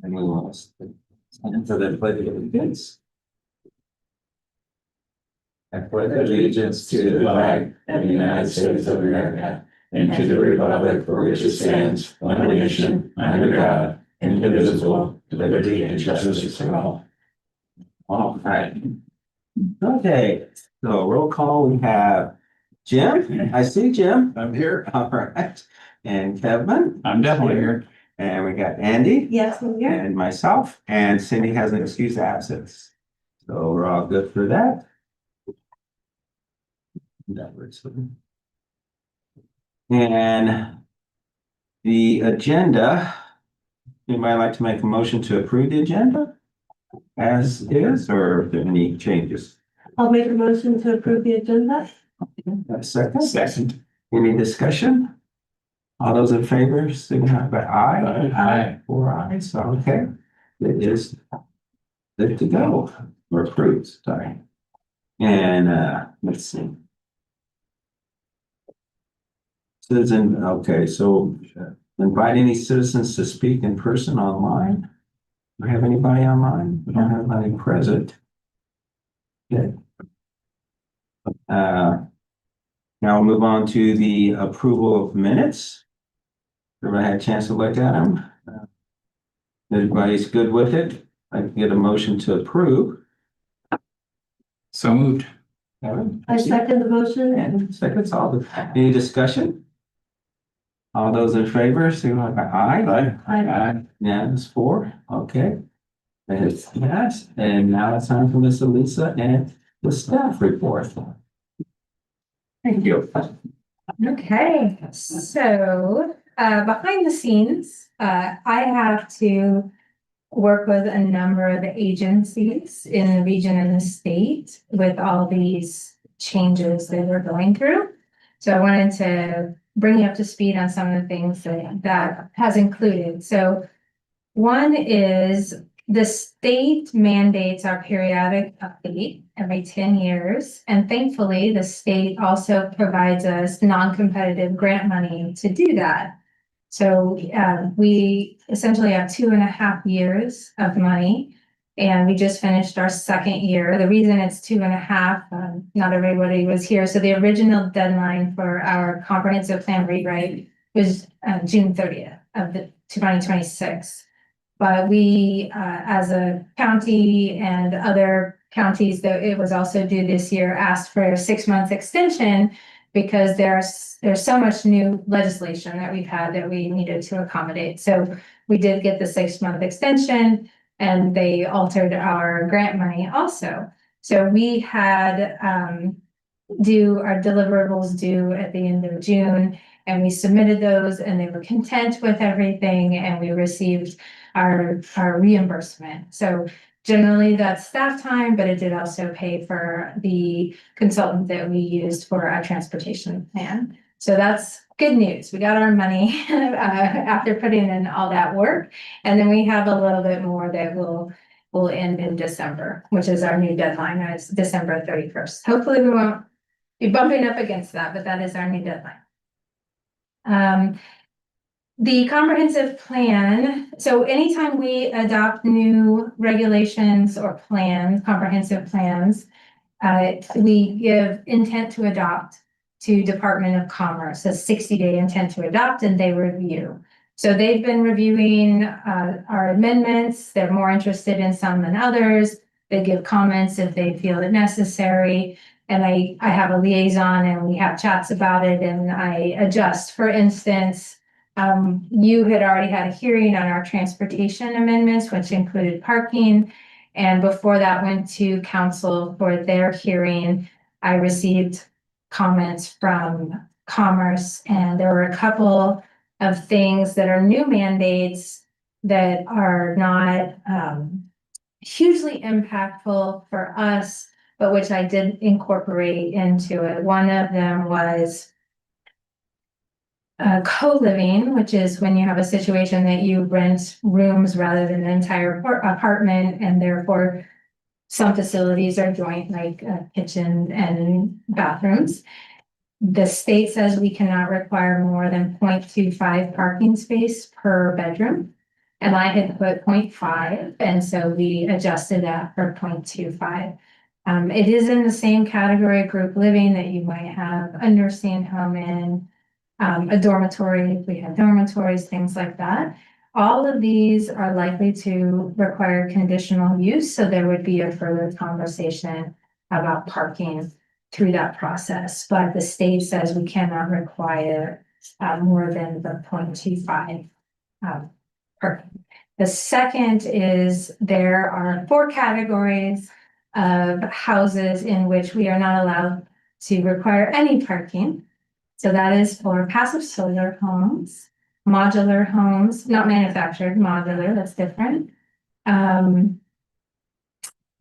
And we will stand for the pledge of allegiance. I pledge allegiance to the flag of the United States of America and to the republic for which it stands, one nation, under God, indivisible, with liberty and justice for all. All right. Okay, so roll call, we have Jim. I see Jim. I'm here. All right. And Kevin. I'm definitely here. And we got Andy. Yes, I'm here. And myself, and Cindy has an excuse absence. So we're all good for that. That works for me. And the agenda, anybody like to make a motion to approve the agenda as is, or are there any changes? I'll make a motion to approve the agenda. A second? Second. Any discussion? All those in favor, signify by aye. Aye. 4 ayes, so okay. It is good to go, or approved, sorry. And let's see. Citizen, okay, so invite any citizens to speak in person online. Do we have anybody online? We don't have anybody present. Good. Now we'll move on to the approval of minutes. Everybody had a chance to look at them. Everybody's good with it. I can get a motion to approve. So moved. Kevin? I second the motion. And seconds, any discussion? All those in favor, signify by aye. Aye. Yeah, it's 4, okay. And it's yes, and now it's time for Miss Elisa and the staff report. Thank you. Okay, so behind the scenes, I have to work with a number of the agencies in the region and the state with all these changes that we're going through. So I wanted to bring you up to speed on some of the things that has included. So one is the state mandates our periodic update every 10 years. And thankfully, the state also provides us non-competitive grant money to do that. So we essentially have 2.5 years of money, and we just finished our 2nd year. The reason it's 2.5, not everybody was here. So the original deadline for our comprehensive plan rewrite was June 30th of the 2026. But we, as a county and other counties that it was also due this year, asked for a 6-month extension because there's so much new legislation that we've had that we needed to accommodate. So we did get the 6-month extension, and they altered our grant money also. So we had our deliverables due at the end of June, and we submitted those, and they were content with everything, and we received our reimbursement. So generally that's staff time, but it did also pay for the consultant that we used for our transportation plan. So that's good news. We got our money after putting in all that work. And then we have a little bit more that will end in December, which is our new deadline. It's December 31st. Hopefully we won't be bumping up against that, but that is our new deadline. The comprehensive plan, so anytime we adopt new regulations or plans, comprehensive plans, we give intent to adopt to Department of Commerce, a 60-day intent to adopt, and they review. So they've been reviewing our amendments. They're more interested in some than others. They give comments if they feel it necessary. And I have a liaison, and we have chats about it, and I adjust. For instance, you had already had a hearing on our transportation amendments, which included parking. And before that went to council for their hearing, I received comments from Commerce, and there were a couple of things that are new mandates that are not hugely impactful for us, but which I did incorporate into it. One of them was co-living, which is when you have a situation that you rent rooms rather than an entire apartment, and therefore some facilities are joint, like kitchen and bathrooms. The state says we cannot require more than 0.25 parking space per bedroom. And I had put 0.5, and so we adjusted that for 0.25. It is in the same category of group living that you might have a nursing home in, a dormitory, if we have dormitories, things like that. All of these are likely to require conditional use, so there would be a further conversation about parking through that process. But the state says we cannot require more than the 0.25 parking. The second is there are 4 categories of houses in which we are not allowed to require any parking. So that is for passive solar homes, modular homes, not manufactured, modular, that's different.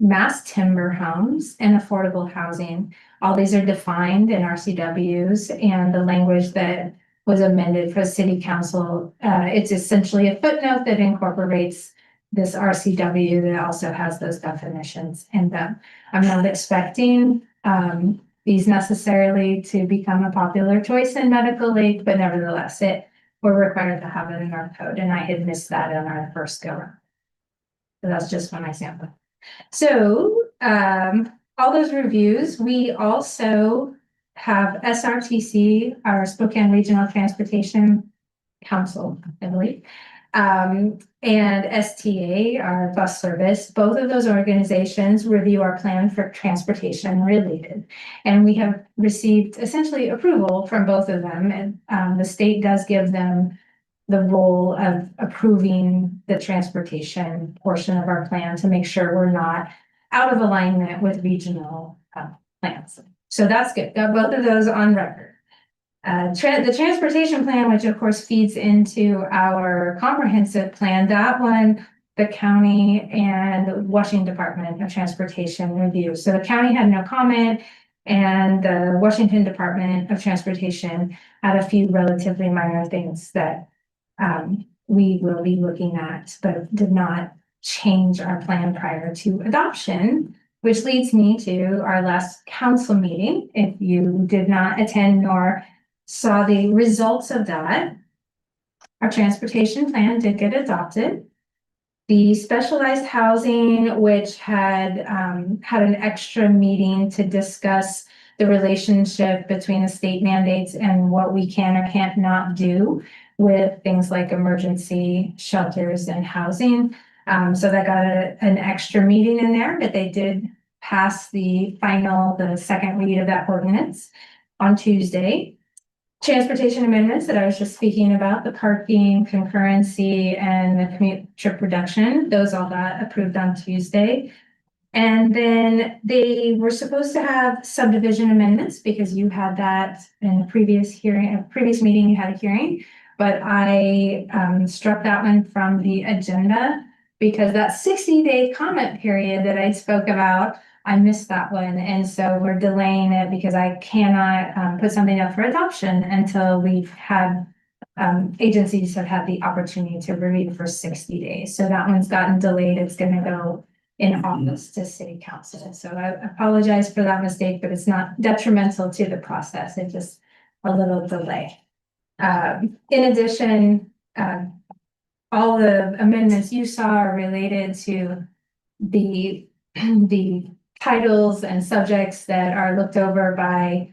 Mass timber homes and affordable housing. All these are defined in RCWs, and the language that was amended for city council, it's essentially a footnote that incorporates this RCW that also has those definitions in them. I'm not expecting these necessarily to become a popular choice in medical aid, but nevertheless, we're required to have it in our code, and I had missed that in our first go round. So that's just one example. So, all those reviews, we also have SRTC, our Spokane Regional Transportation Council, I believe, and STA, our bus service. Both of those organizations review our plan for transportation related. And we have received essentially approval from both of them. And the state does give them the role of approving the transportation portion of our plan to make sure we're not out of alignment with regional plans. So that's good. Got both of those on record. The transportation plan, which of course feeds into our comprehensive plan, that one, the county and Washington Department of Transportation review. So the county had no comment, and the Washington Department of Transportation had a few relatively minor things that we will be looking at, but did not change our plan prior to adoption, which leads me to our last council meeting. If you did not attend nor saw the results of that, our transportation plan did get adopted. The specialized housing, which had an extra meeting to discuss the relationship between the state mandates and what we can or can't not do with things like emergency shelters and housing. So that got an extra meeting in there, but they did pass the second read of that ordinance on Tuesday. Transportation amendments that I was just speaking about, the parking, concurrency, and the commute trip reduction, those all got approved on Tuesday. And then they were supposed to have subdivision amendments because you had that in a previous meeting, you had a hearing. But I struck that one from the agenda because that 60-day comment period that I spoke about, I missed that one. And so we're delaying it because I cannot put something up for adoption until we've had agencies have had the opportunity to review for 60 days. So that one's gotten delayed. It's going to go in August to city council. So I apologize for that mistake, but it's not detrimental to the process. It's just a little delay. In addition, all the amendments you saw are related to the titles and subjects that are looked over by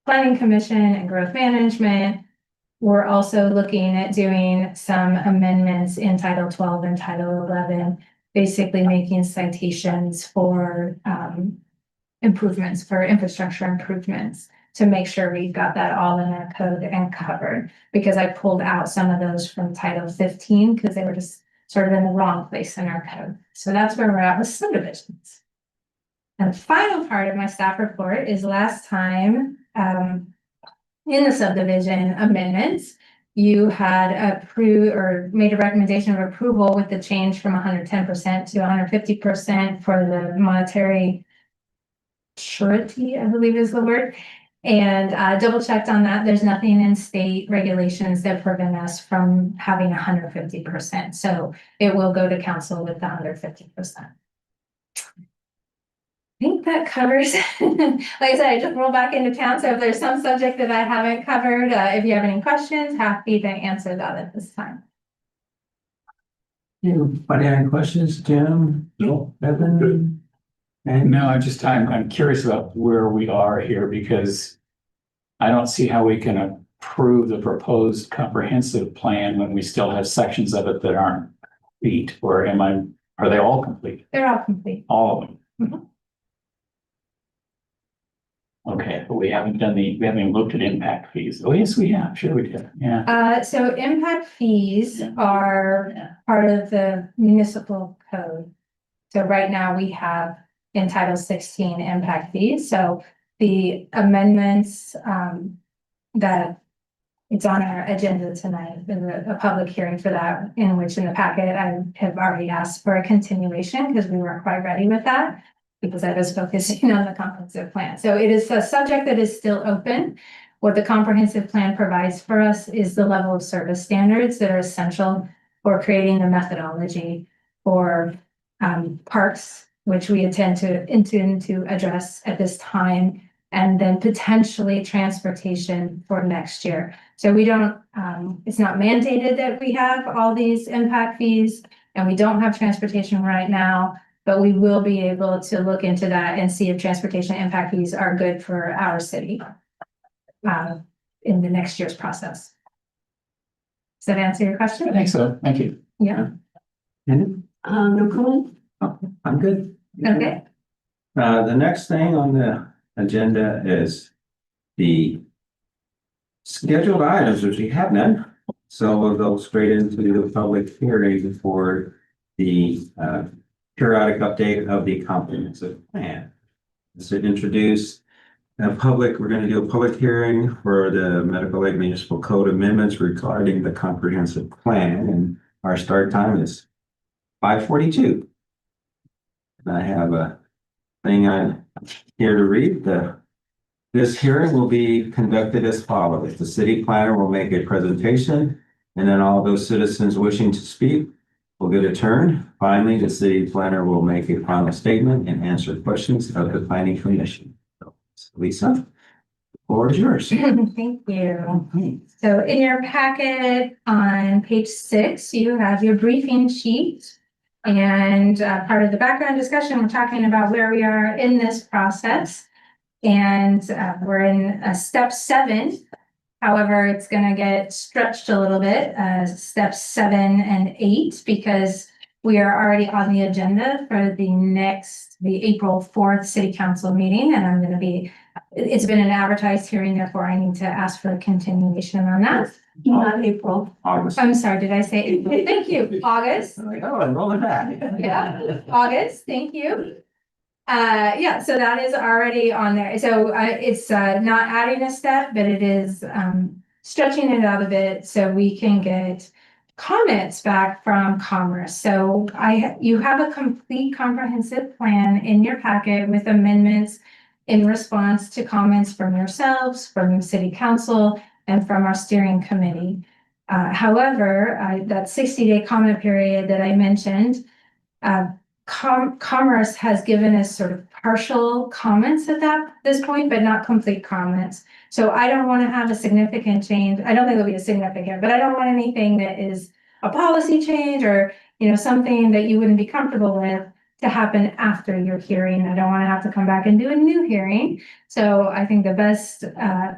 Planning Commission and Growth Management. We're also looking at doing some amendments in Title 12 and Title 11, basically making citations for improvements, for infrastructure improvements, to make sure we've got that all in our code and covered, because I pulled out some of those from Title 15 because they were just sort of in the wrong place in our code. So that's where we're at with subdivisions. And the final part of my staff report is last time in the subdivision amendments, you had approved or made a recommendation of approval with the change from 110% to 150% for the monetary surety, I believe is the word. And double checked on that. There's nothing in state regulations that prevent us from having 150%. So it will go to council with the 150%. I think that covers, like I said, I just rolled back into town. So if there's some subject that I haven't covered, if you have any questions, happy to answer that at this time. Anybody have any questions, Jim? No. Evan? And No, I'm curious about where we are here because I don't see how we can approve the proposed comprehensive plan when we still have sections of it that aren't complete, or are they all complete? They're all complete. All of them? Mhm. Okay, but we haven't even looked at impact fees. Oh, yes, we have. Sure we did. Yeah. So impact fees are part of the municipal code. So right now we have in Title 16 impact fees. So the amendments that it's on our agenda tonight, there's a public hearing for that, in which in the packet, I have already asked for a continuation because we weren't quite ready with that, because I was focusing on the comprehensive plan. So it is a subject that is still open. What the comprehensive plan provides for us is the level of service standards that are essential for creating the methodology for parks, which we intend to address at this time, and then potentially transportation for next year. So we don't, it's not mandated that we have all these impact fees, and we don't have transportation right now, but we will be able to look into that and see if transportation impact fees are good for our city in the next year's process. Does that answer your question? I think so. Thank you. Yeah, No comment? I'm good. okay. The next thing on the agenda is the scheduled items, which we have none. So we'll go straight into the public hearing for the periodic update of the comprehensive plan. To introduce a public, we're going to do a public hearing for the Medical Lake Municipal Code amendments regarding the comprehensive plan, and our start time is 5:42. I have a thing on here to read. This hearing will be conducted as follows. The city planner will make a presentation, and then all those citizens wishing to speak will get a turn. Finally, the city planner will make a final statement and answer questions of the planning commission. So, Lisa, the floor is yours. Thank you. So in your packet on page 6, you have your briefing sheet. And part of the background discussion, we're talking about where we are in this process. And we're in step 7. However, it's going to get stretched a little bit, steps 7 and 8, because we are already on the agenda for the April 4th city council meeting. And I'm going to be, it's been an advertised hearing, therefore I need to ask for a continuation on that. Not April. August. I'm sorry, did I say April? Thank you. August. Like, oh, I'm rolling back. Yeah, August, thank you. Yeah, so that is already on there. So it's not adding a step, but it is stretching it out a bit so we can get comments back from Commerce. So you have a complete comprehensive plan in your packet with amendments in response to comments from yourselves, from City Council, and from our steering committee. However, that 60-day comment period that I mentioned, Commerce has given us sort of partial comments at this point, but not complete comments. So I don't want to have a significant change. I don't think it'll be a significant, but I don't want anything that is a policy change or, something that you wouldn't be comfortable with to happen after your hearing. I don't want to have to come back and do a new hearing. So I think the best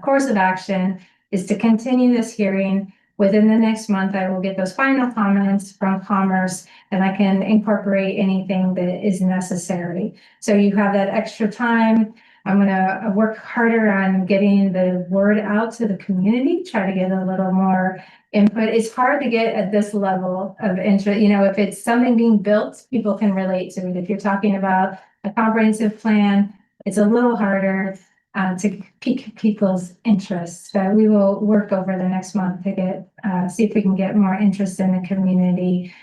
course of action is to continue this hearing. Within the next month, I will get those final comments from Commerce, and I can incorporate anything that is necessary. So you have that extra time. I'm going to work harder on getting the word out to the community, try to get a little more input. It's hard to get at this level of interest. If it's something being built, people can relate to it. If you're talking about a comprehensive plan, it's a little harder to pique people's interest. But we will work over the next month to see if we can get more interest in the community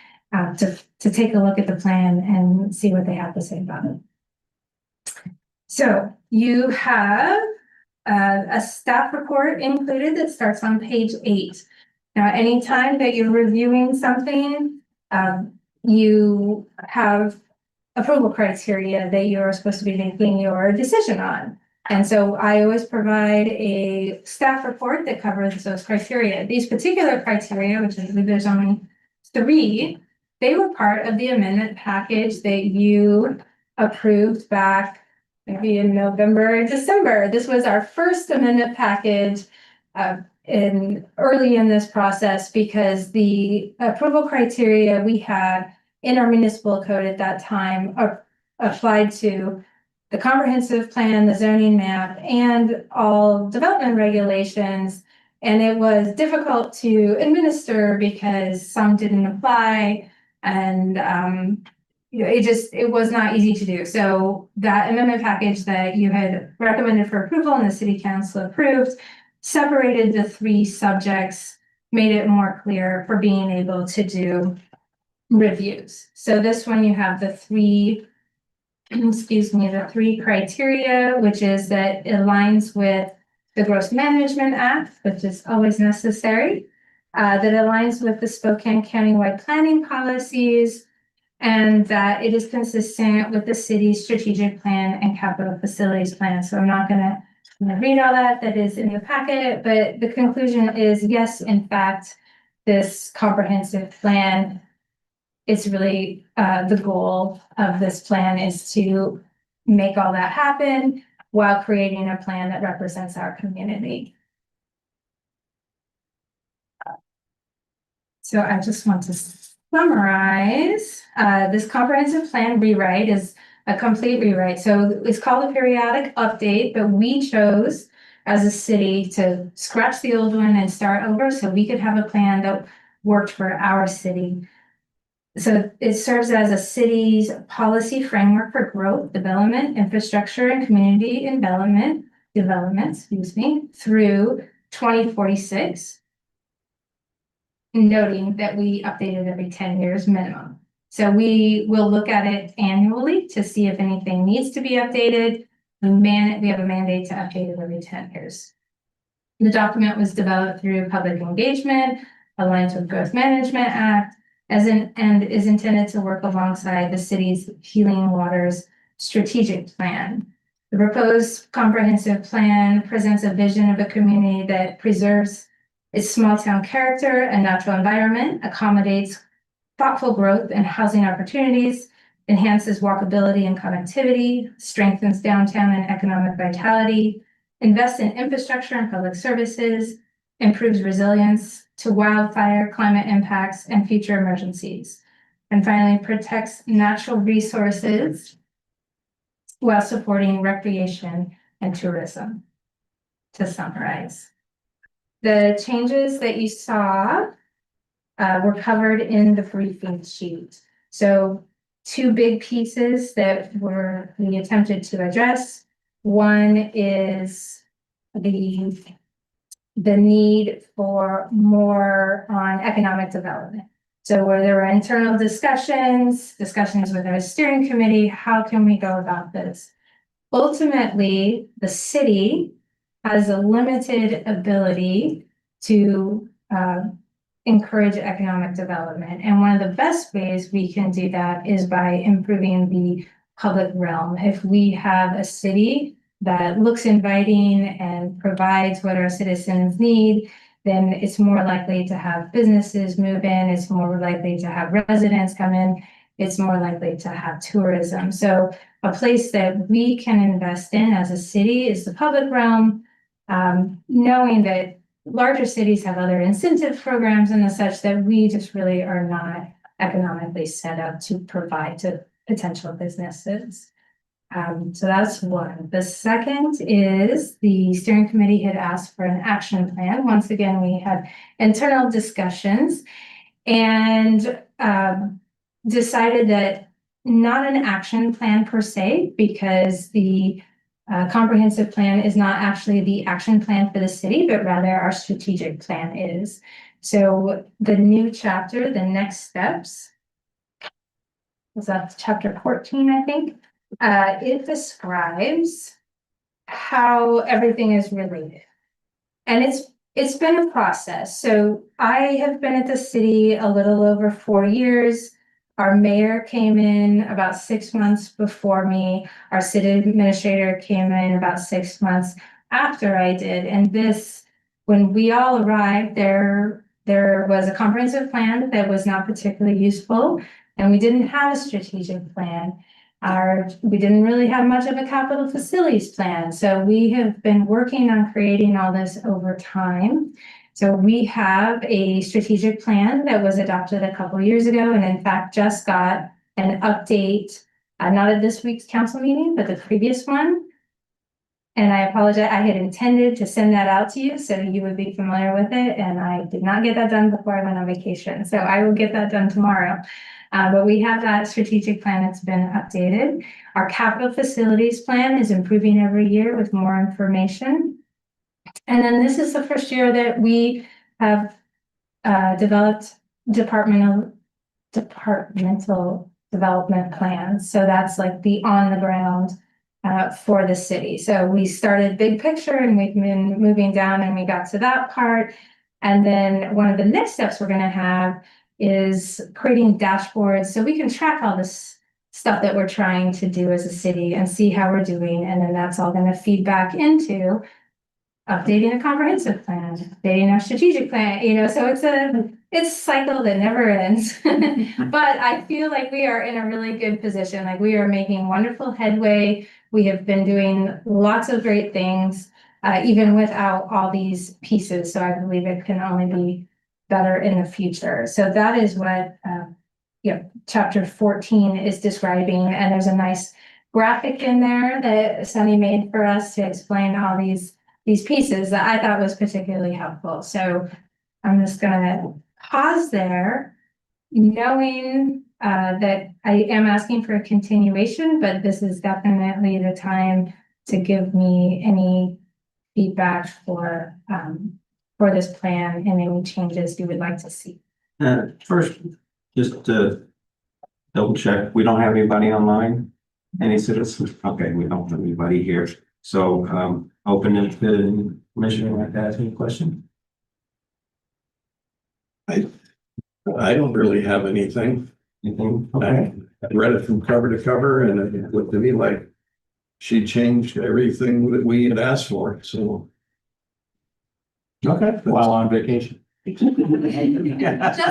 to take a look at the plan and see what they have to say about it. So you have a staff report included that starts on page 8. Now, anytime that you're reviewing something, you have approval criteria that you're supposed to be making your decision on. And so I always provide a staff report that covers those criteria. These particular criteria, which I believe there's only 3, they were part of the amendment package that you approved back maybe in November, December. This was our first amendment package early in this process because the approval criteria we had in our municipal code at that time applied to the comprehensive plan, the zoning map, and all development regulations. And it was difficult to administer because some didn't apply and it was not easy to do. So that amendment package that you had recommended for approval and the city council approved separated the three subjects, made it more clear for being able to do reviews. So this one you have the three the three criteria, which is that it aligns with the Growth Management Act, which is always necessary, that aligns with the Spokane Countywide planning policies, and that it is consistent with the city's strategic plan and capital facilities plan. So I'm not gonna read all that is in the packet, but the conclusion is yes, in fact, this comprehensive plan, it's really the goal of this plan is to make all that happen while creating a plan that represents our community. So I just want to summarize, this comprehensive plan rewrite is a complete rewrite. So it's called a periodic update, but we chose as a city to scratch the old one and start over so we could have a plan that worked for our city. So it serves as a city's policy framework for growth, development, infrastructure, and community development, through 2046. Noting that we update it every 10 years minimum. So we will look at it annually to see if anything needs to be updated. We have a mandate to update it every 10 years. The document was developed through public engagement, aligns with Growth Management Act, and is intended to work alongside the city's Healing Waters strategic plan. The proposed comprehensive plan presents a vision of a community that preserves its small town character and natural environment, accommodates thoughtful growth and housing opportunities, enhances walkability and connectivity, strengthens downtown and economic vitality, invests in infrastructure and public services, improves resilience to wildfire, climate impacts, and future emergencies. And finally, protects natural resources while supporting recreation and tourism. To summarize, the changes that you saw were covered in the briefing sheet. So two big pieces that we attempted to address. One is the need for more on economic development. So where there were internal discussions with our steering committee, how can we go about this? Ultimately, the city has a limited ability to encourage economic development. And one of the best ways we can do that is by improving the public realm. If we have a city that looks inviting and provides what our citizens need, then it's more likely to have businesses move in, it's more likely to have residents come in, it's more likely to have tourism. So a place that we can invest in as a city is the public realm, knowing that larger cities have other incentive programs and such that we just really are not economically set up to provide to potential businesses. So that's one. The second is the steering committee had asked for an action plan. Once again, we had internal discussions and decided that not an action plan per se, because the comprehensive plan is not actually the action plan for the city, but rather our strategic plan is. So the new chapter, the next steps, was that chapter 14, I think? It describes how everything is related. And it's been a process. So I have been at the city a little over 4 years. Our mayor came in about 6 months before me. Our city administrator came in about 6 months after I did. And when we all arrived, there there was a comprehensive plan that was not particularly useful, and we didn't have a strategic plan. We didn't really have much of a capital facilities plan, so we have been working on creating all this over time. So we have a strategic plan that was adopted a couple years ago, and in fact, just got an update, not at this week's council meeting, but the previous one. And I apologize, I had intended to send that out to you so you would be familiar with it, and I did not get that done before I went on vacation, so I will get that done tomorrow. But we have that strategic plan that's been updated. Our capital facilities plan is improving every year with more information. And then this is the first year that we have developed departmental development plans. So that's like the on the ground for the city. So we started big picture and we've been moving down and we got to that part. And then one of the next steps we're going to have is creating dashboards so we can track all this stuff that we're trying to do as a city and see how we're doing. And then that's all going to feed back into updating a comprehensive plan, updating our strategic plan, so it's a cycle that never ends. But I feel like we are in a really good position. Like we are making wonderful headway. We have been doing lots of great things, even without all these pieces. So I believe it can only be better in the future. So that is what, chapter 14 is describing. And there's a nice graphic in there that Sunny made for us to explain all these pieces that I thought was particularly helpful. So I'm just gonna pause there, knowing that I am asking for a continuation, but this is definitely the time to give me any feedback for this plan and any changes you would like to see. First, just to double check, we don't have anybody online? Any citizens? Okay, we don't have anybody here. So open it to Commissioner like to ask any question. I don't really have anything. Anything? I Okay. read it from cover to cover and it looked to me like she changed everything that we had asked for, so. Okay. While on vacation. Just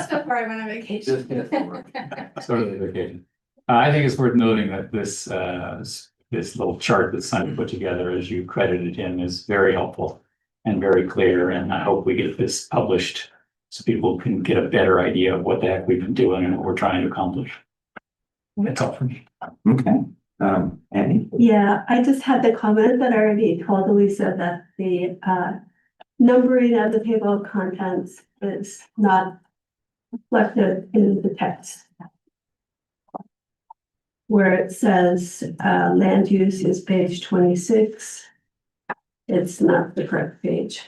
before I went on vacation. Sort of the vacation. I think it's worth noting that this little chart that Sunny put together, as you credited him, is very helpful and very clear. And I hope we get this published so people can get a better idea of what the heck we've been doing and what we're trying to accomplish. That's all for me. Okay. Annie? Yeah, I just had the comment that I already told Lisa that the numbering of the table of contents is not reflected in the text. Where it says land use is page 26. It's not the correct page.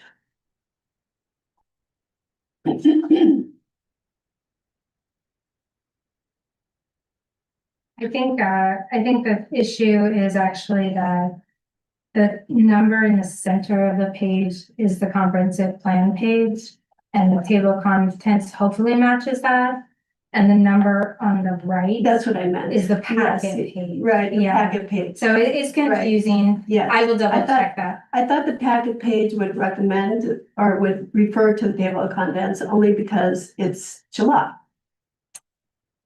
I think the issue is actually that the number in the center of the page is the comprehensive plan page, and the table of contents hopefully matches that. And the number on the right That's what I meant. is the Yes, packet page. right, the Yeah. packet page. So it's confusing. Yes. I will double I thought- check that. I thought the packet page would recommend or would refer to the table of contents only because it's July.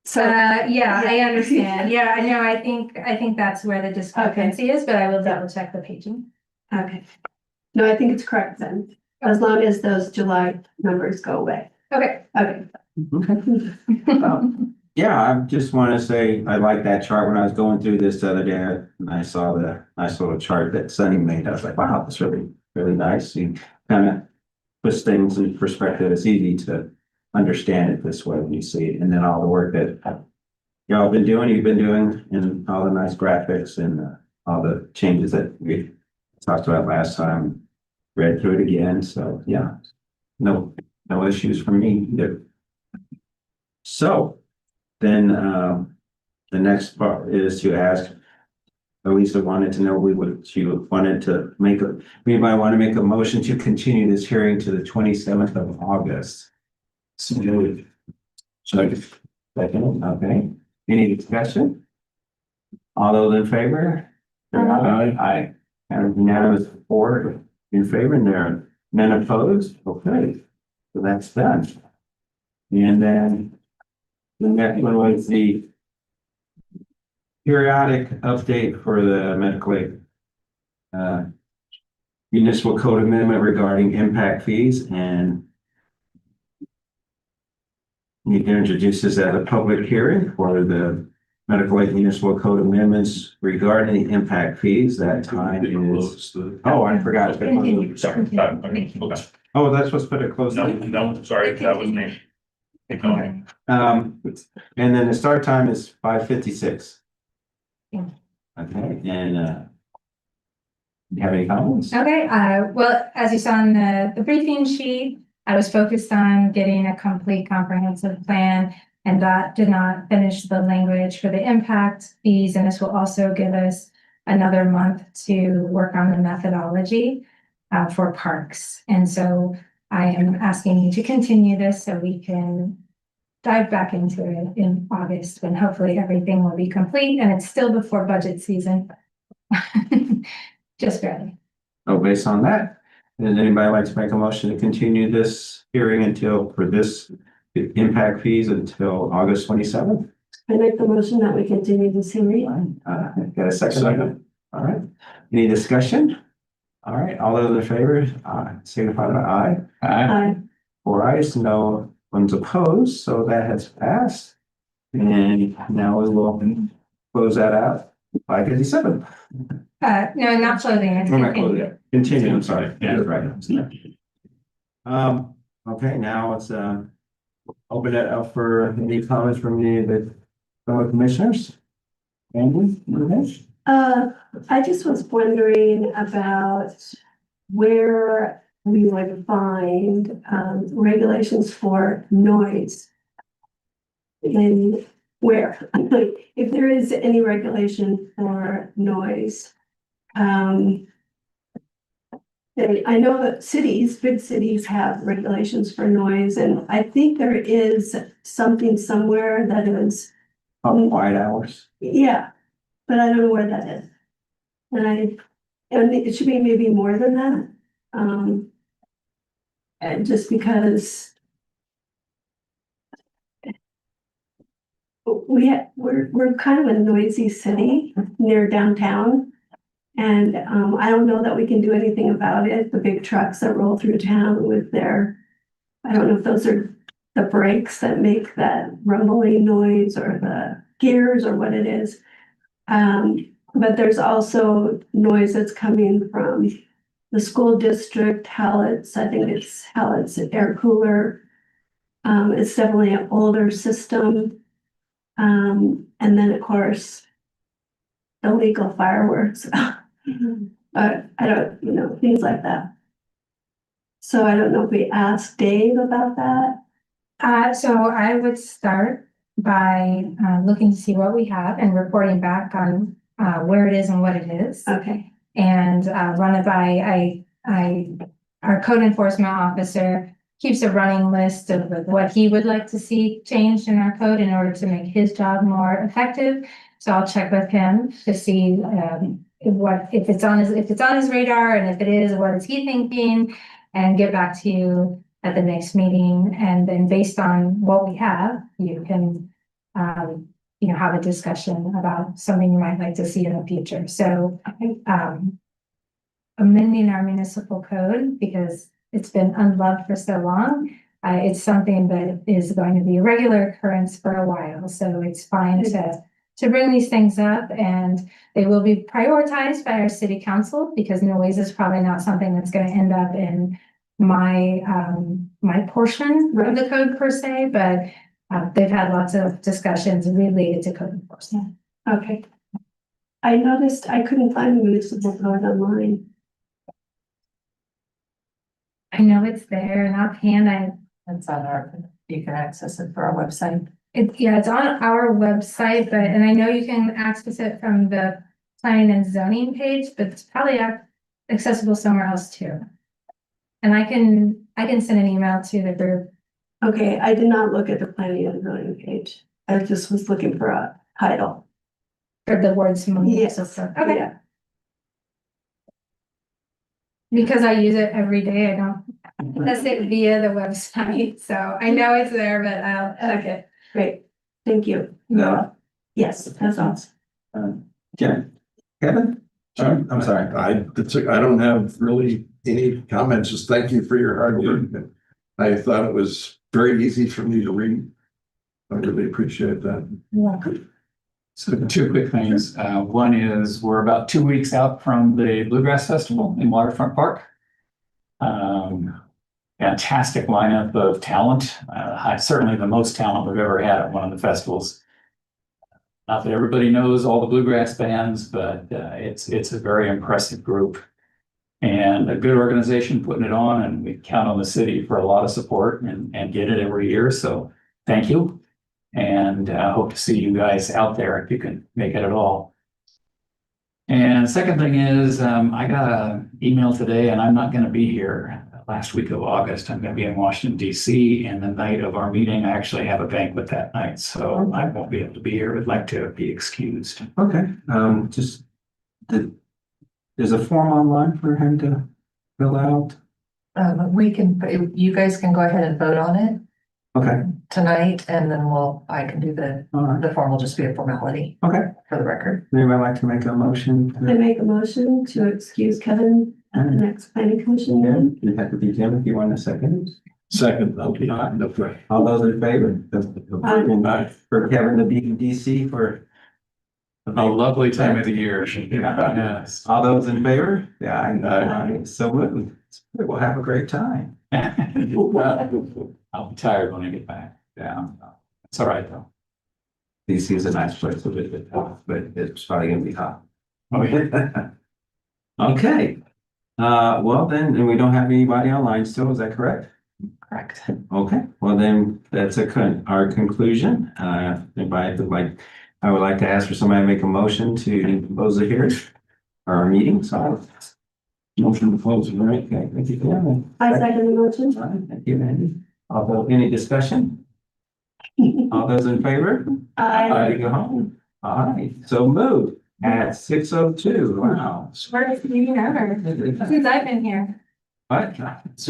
So, Yeah, I yeah. understand. Yeah, I know. I think that's where the discrepancy is, but I will double check the paging. okay. No, I think it's correct then, as long as those July numbers go away. Okay. Okay. Yeah, I just want to say, I like that chart. When I was going through this the other day, and I saw the nice little chart that Sunny made. I was like, wow, that's really, really nice. You kind of puts things in perspective. It's easy to understand it this way when you see it. And then all the work that y'all been doing, you've been doing, and all the nice graphics and all the changes that we talked about last time. Read through it again. So yeah, no issues for me either. So then the next part is to ask, Elisa wanted to know, she wanted to we might want to make a motion to continue this hearing to the 27th of August. So second, okay. Any discussion? All those in favor? Aye. And unanimous 4 in favor and there are none opposed. Okay. So that's done. And then the next one was the periodic update for the medical aid. Municipal code amendment regarding impact fees, and need to introduce this at a public hearing for the medical aid municipal code amendments regarding the impact fees. That time is, oh, I forgot. Continue. Sorry. Okay. Oh, that's what's put it close. No, sorry, that was me. Keep going. And then the start time is 5:56. Yeah. Okay, and you have any comments? Okay, well, as you saw in the briefing sheet, I was focused on getting a complete comprehensive plan. And that did not finish the language for the impact fees, and this will also give us another month to work on the methodology for parks. And so I am asking you to continue this so we can dive back into it in August, when hopefully everything will be complete, and it's still before budget season. Just barely. Oh, based on that, does anybody like to make a motion to continue this hearing for this impact fees until August 27th? I make the motion that we continue this hearing. Got a second? Second. All right, any discussion? All right, all those in favor, signify by aye. Aye. 4 ayes, no one's opposed, so that has passed. And now we will close that out, 5:57. No, not clothing. It's Oh, not continue. close yet. Continue, I'm sorry. Yeah. You're right. Okay, now let's open it up for any comments from the fellow commissioners. Andy, Rich? I just was wondering about where we would find regulations for noise. And where, if there is any regulation for noise. And I know that big cities have regulations for noise, and I think there is something somewhere that is, Quiet hours. yeah, but I don't know where that is. And it should be maybe more than that. And just because we're kind of a noisy city near downtown. And I don't know that we can do anything about it. The big trucks that roll through town with I don't know if those are the brakes that make that rumbling noise or the gears or what it is. But there's also noise that's coming from the school district, Hallett's, I think it's Hallett's air cooler. It's definitely an older system. And then of course, illegal fireworks. I don't, things like that. So I don't know if we asked Dave about that. So I would start by looking to see what we have and reporting back on where it is and what it is. Okay, And run it by, our code enforcement officer keeps a running list of what he would like to see changed in our code in order to make his job more effective. So I'll check with him to see if it's on his radar, and if it is, what is he thinking, and get back to you at the next meeting. And then based on what we have, you can have a discussion about something you might like to see in the future. So amending our municipal code, because it's been unloved for so long. It's something that is going to be a regular occurrence for a while. So it's fine to bring these things up, and they will be prioritized by our city council, because noise is probably not something that's going to end up in my portion of the code per se, but they've had lots of discussions related to code enforcement. okay. I noticed I couldn't find the municipal code online. I know it's there, and offhand, It's on you can access it for our website. it's on our website, and I know you can access it from the planning and zoning page, but it's probably accessible somewhere else too. And I can send an email to the group. Okay, I did not look at the planning and zoning page. I just was looking for a title. For the words. Yes, Okay, yeah. because I use it every day, I don't access it via the website, so I know it's there, but I'll check it. Great, thank you. No. Yes, that's awesome. Kevin? I'm sorry. I don't have really any comments, just thank you for your hard work. I thought it was very easy for me to read. I really appreciate that. So two quick things. One is we're about 2 weeks out from the Bluegrass Festival in Waterfront Park. Fantastic lineup of talent. Certainly the most talent we've ever had at one of the festivals. Not that everybody knows all the bluegrass bands, but it's a very impressive group. And a good organization putting it on, and we count on the city for a lot of support and get it every year. So thank you. And hope to see you guys out there if you can make it at all. And second thing is, I got an email today, and I'm not going to be here last week of August. I'm going to be in Washington, D.C. And the night of our meeting, I actually have a banquet that night. So I won't be able to be here. I'd like to be excused. Okay, there's a form online for him to fill out. We can, you guys can go ahead and vote on it Okay, tonight, and then I can do all right, the form will just be a formality okay. for the record. Anybody like to make a motion? I make a motion to excuse Kevin at the next planning commission meeting. You have to be Jim if you want a second. Second, okay, no problem. All those in favor? Aye. For Kevin to be in DC for. A lovely time of the year. Yes. All those in favor? Yeah, Aye. so we'll have a great time. I'll be tired when I get back. Yeah, it's all right though. DC is a nice place to visit, but it's probably gonna be hot. Okay. Okay, well then, and we don't have anybody online still, is that correct? Correct. Okay, well then, that's our conclusion. Anybody would I would like to ask for somebody to make a motion to close the hearing. Our meeting, so. Motion to close, right? Okay, thank you, Kevin. I second the motion. All right, thank you, Andy. Although, any discussion? All those in favor? I To go home. All right, so moved at 6:02. Wow. Shortest meeting ever, since I've been here. What? Shortest